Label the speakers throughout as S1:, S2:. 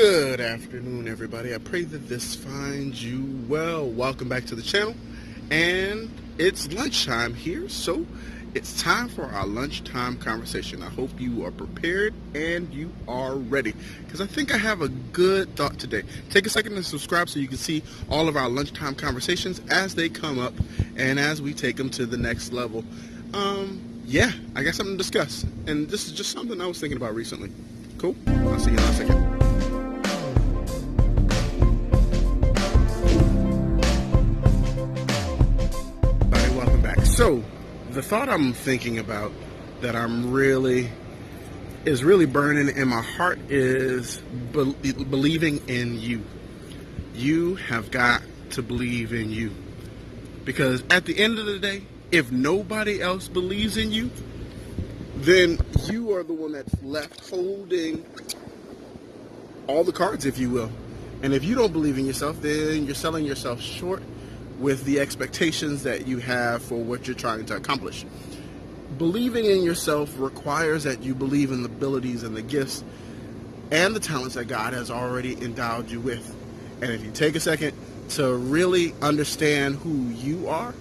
S1: Good afternoon, everybody. I pray that this finds you well. Welcome back to the channel. And it's lunchtime here, so it's time for our lunchtime conversation. I hope you are prepared and you are ready, because I think I have a good thought today. Take a second to subscribe so you can see all of our lunchtime conversations as they come up and as we take them to the next level. Yeah, I got something to discuss, and this is just something I was thinking about recently. Cool? I'll see you in a second. So, the thought I'm thinking about that is really burning in my heart is believing in you. You have got to believe in you. Because at the end of the day, if nobody else believes in you, then you are the one that's left holding all the cards, if you will. And if you don't believe in yourself, then you're selling yourself short with the expectations that you have for what you're trying to accomplish. Believing in yourself requires that you believe in the abilities and the gifts and the talents that God has already endowed you with. And if you take a second to really understand who you are,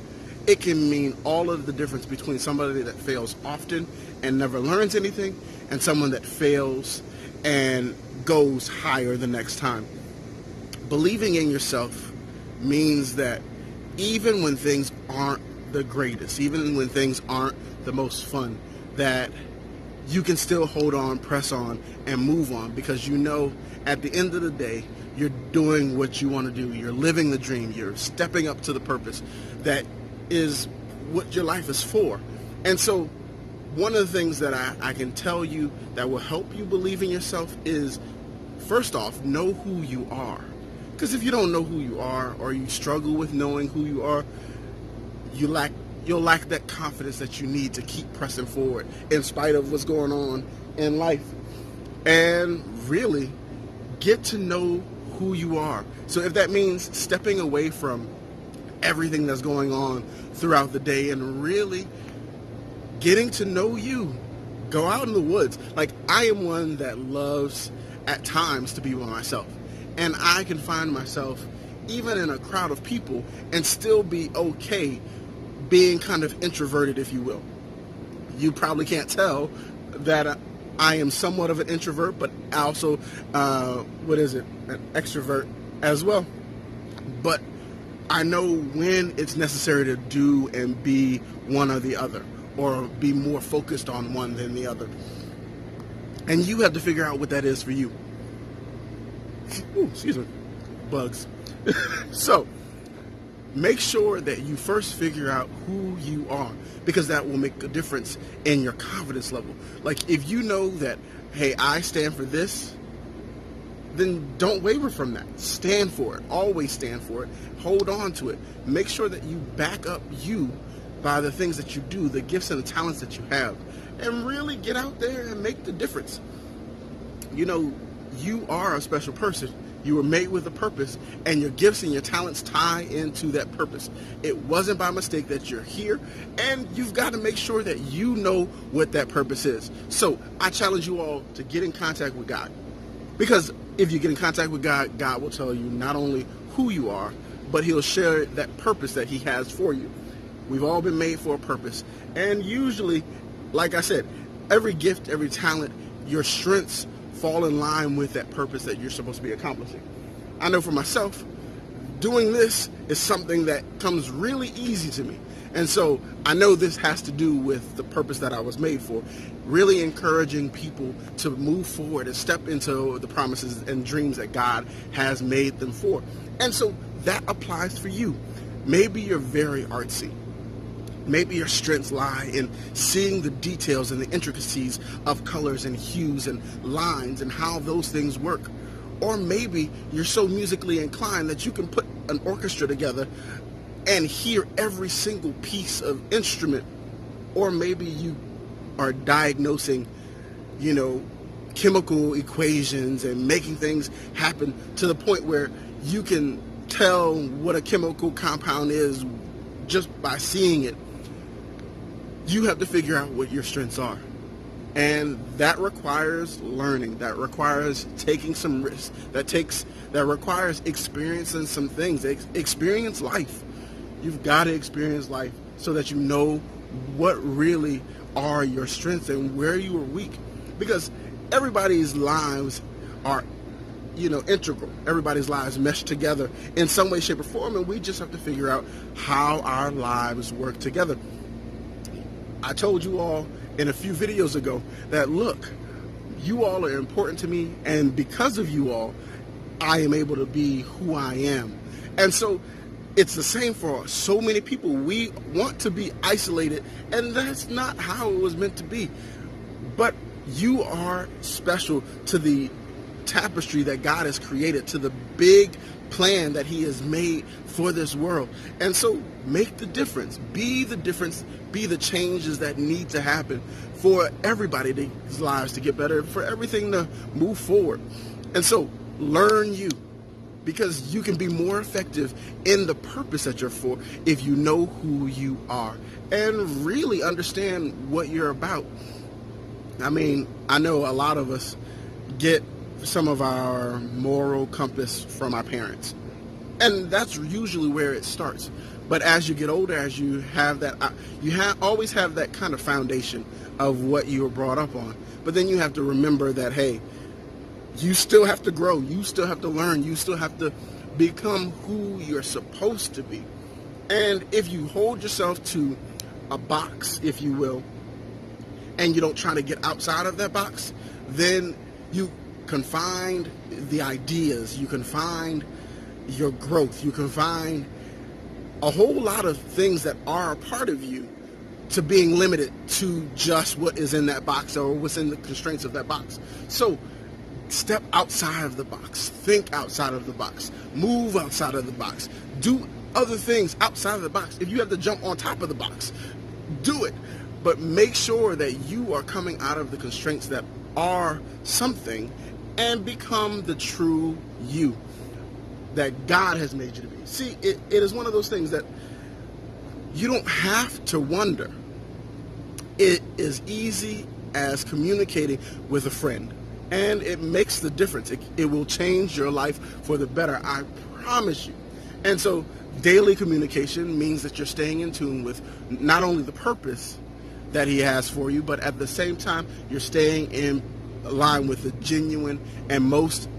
S1: it can mean all of the difference between somebody that fails often and never learns anything and someone that fails and goes higher the next time. Believing in yourself means that even when things aren't the greatest, even when things aren't the most fun, that you can still hold on, press on, and move on, because you know at the end of the day, you're doing what you want to do. You're living the dream. You're stepping up to the purpose that is what your life is for. And so one of the things that I can tell you that will help you believe in yourself is, first off, know who you are. Because if you don't know who you are, or you struggle with knowing who you are, you'll lack that confidence that you need to keep pressing forward in spite of what's going on in life. And really get to know who you are. So if that means stepping away from everything that's going on throughout the day and really getting to know you, go out in the woods. Like, I am one that loves at times to be by myself. And I can find myself, even in a crowd of people, and still be okay being kind of introverted, if you will. You probably can't tell that I am somewhat of an introvert, but also, an extrovert as well. But I know when it's necessary to do and be one or the other, or be more focused on one than the other. And you have to figure out what that is for you. Ooh, excuse me, bugs. So, make sure that you first figure out who you are, because that will make a difference in your confidence level. Like, if you know that, hey, I stand for this, then don't waver from that. Stand for it. Always stand for it. Hold on to it. Make sure that you back up you by the things that you do, the gifts and the talents that you have, and really get out there and make the difference. You know, you are a special person. You were made with a purpose, and your gifts and your talents tie into that purpose. It wasn't by mistake that you're here, and you've got to make sure that you know what that purpose is. So I challenge you all to get in contact with God, because if you get in contact with God, God will tell you not only who you are, but he'll share that purpose that he has for you. We've all been made for a purpose, and usually, like I said, every gift, every talent, your strengths fall in line with that purpose that you're supposed to be accomplishing. I know for myself, doing this is something that comes really easy to me. And so I know this has to do with the purpose that I was made for, really encouraging people to move forward and step into the promises and dreams that God has made them for. And so that applies for you. Maybe you're very artsy. Maybe your strengths lie in seeing the details and the intricacies of colors and hues and lines and how those things work. Or maybe you're so musically inclined that you can put an orchestra together and hear every single piece of instrument. Or maybe you are diagnosing, chemical equations and making things happen to the point where you can tell what a chemical compound is just by seeing it. You have to figure out what your strengths are. And that requires learning. That requires taking some risks. That requires experiencing some things. Experience life. You've got to experience life so that you know what really are your strengths and where you are weak. Because everybody's lives are, integral. Everybody's lives mesh together in some way, shape, or form, and we just have to figure out how our lives work together. I told you all in a few videos ago that, look, you all are important to me, and because of you all, I am able to be who I am. And so it's the same for so many people. We want to be isolated, and that's not how it was meant to be. But you are special to the tapestry that God has created, to the big plan that He has made for this world. And so make the difference. Be the difference. Be the changes that need to happen for everybody's lives to get better, for everything to move forward. And so learn you, because you can be more effective in the purpose that you're for if you know who you are and really understand what you're about. I mean, I know a lot of us get some of our moral compass from our parents, and that's usually where it starts. But as you get older, as you have that, always have that kind of foundation of what you were brought up on. But then you have to remember that, hey, you still have to grow. You still have to learn. You still have to become who you're supposed to be. And if you hold yourself to a box, if you will, and you don't try to get outside of that box, then you confine the ideas. You can find your growth. You can find a whole lot of things that are a part of you to being limited to just what is in that box or what's in the constraints of that box. So step outside of the box. Think outside of the box. Move outside of the box. Do other things outside of the box. If you have to jump on top of the box, do it. But make sure that you are coming out of the constraints that are something and become the true you that God has made you to be. See, it is one of those things that you don't have to wonder. It is easy as communicating with a friend, and it makes the difference. It will change your life for the better, I promise you. And so daily communication means that you're staying in tune with not only the purpose that He has for you, but at the same time, you're staying in line with the genuine and most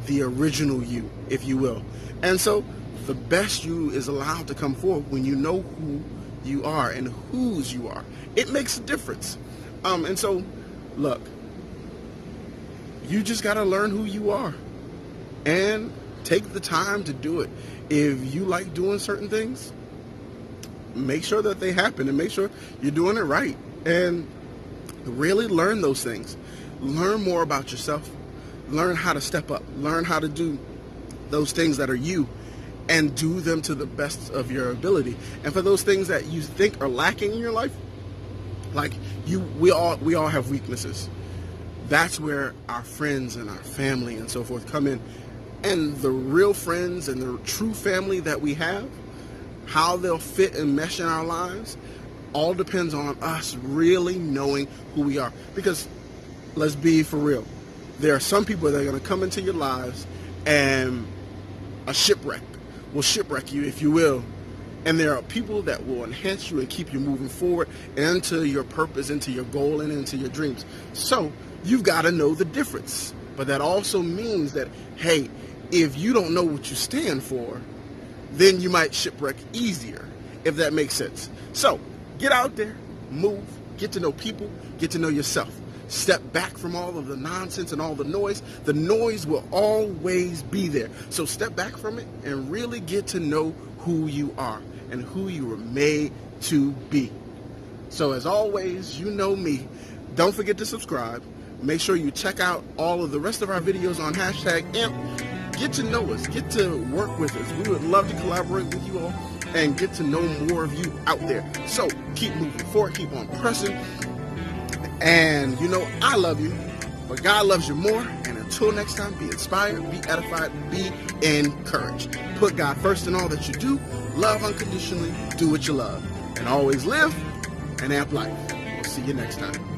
S1: the original you, if you will. And so the best you is allowed to come forward when you know who you are and whose you are. It makes a difference. And so, look, you just got to learn who you are and take the time to do it. If you like doing certain things, make sure that they happen and make sure you're doing it right. And really learn those things. Learn more about yourself. Learn how to step up. Learn how to do those things that are you and do them to the best of your ability. And for those things that you think are lacking in your life, like we all have weaknesses. That's where our friends and our family and so forth come in. And the real friends and the true family that we have, how they'll fit and mesh in our lives, all depends on us really knowing who we are. Because let's be for real. There are some people that are going to come into your lives and a shipwreck will shipwreck you, if you will. And there are people that will enhance you and keep you moving forward into your purpose, into your goal, and into your dreams. So you've got to know the difference. But that also means that, hey, if you don't know what you stand for, then you might shipwreck easier, if that makes sense. So get out there, move, get to know people, get to know yourself. Step back from all of the nonsense and all the noise. The noise will always be there. So step back from it and really get to know who you are and who you were made to be. So as always, you know me. Don't forget to subscribe. Make sure you check out all of the rest of our videos on #AMP. Get to know us. Get to work with us. We would love to collaborate with you all and get to know more of you out there. So keep moving forward. Keep on pressing. And you know, I love you, but God loves you more. And until next time, be inspired, be edified, be encouraged. Put God first in all that you do. Love unconditionally. Do what you love. And always live and amp life. We'll see you next time.